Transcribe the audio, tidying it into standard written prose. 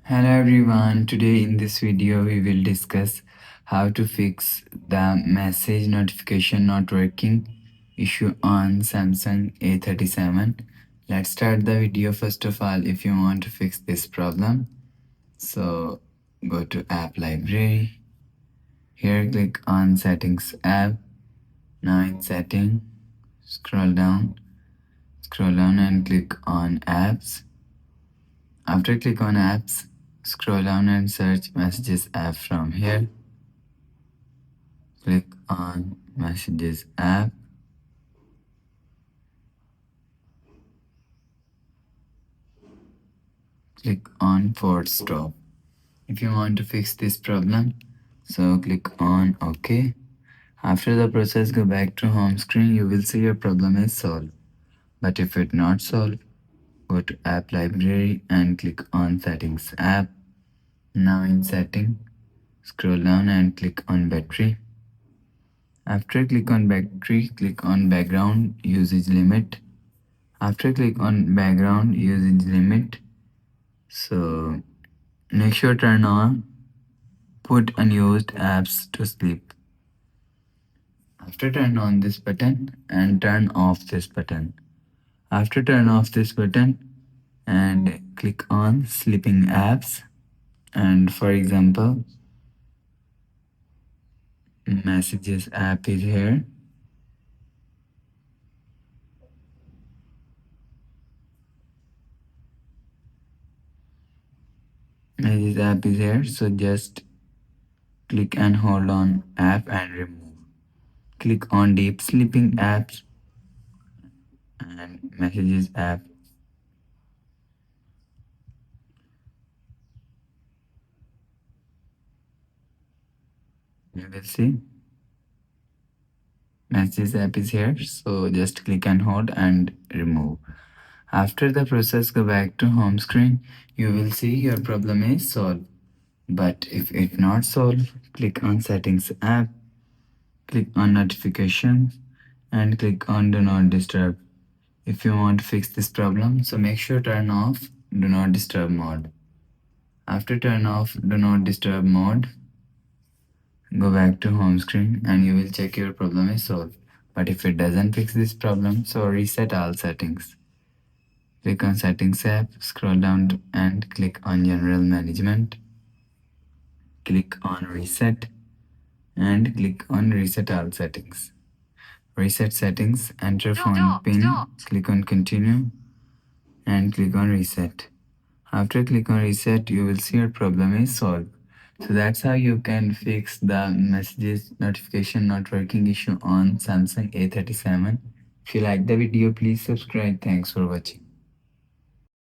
Hello everyone, today in this video we will discuss how to fix the message notification not working issue on Samsung A37. Let's start the video. First of all, if you want to fix this problem, so go to app library. Here click on settings app. Now in setting, scroll down and click on apps. After click on apps, scroll down and search messages app from here. Click on messages app. Click on forward stop. If you want to fix this problem, so click on OK. After the process, go back to home screen. You will see your problem is solved. But if it not solved, go to app library and click on settings app. Now in setting, scroll down and click on battery. After click on battery, click on background usage limit. After click on background usage limit, so make sure turn on put unused apps to sleep. After turn on this button and turn off this button. After turn off this button and click on sleeping apps, and for example messages app is here. Messages app is here, so just click and hold on app and remove. Click on deep sleeping apps and messages app. You will see messages app is here, so just click and hold and remove. After the process, go back to home screen. You will see your problem is solved. But if it not solved, click on settings app, click on notifications and click on do not disturb. If you want to fix this problem, so make sure turn off do not disturb mode. After turn off do not disturb mode, go back to home screen and you will check your problem is solved. But if it doesn't fix this problem, so reset all settings. Click on settings app, scroll down and click on general management. Click on reset and click on reset all settings. Reset settings, enter phone pin, click on continue and click on reset. After click on reset, you will see your problem is solved. So that's how you can fix the messages notification not working issue on Samsung A37. If you like the video, please subscribe. Thanks for watching.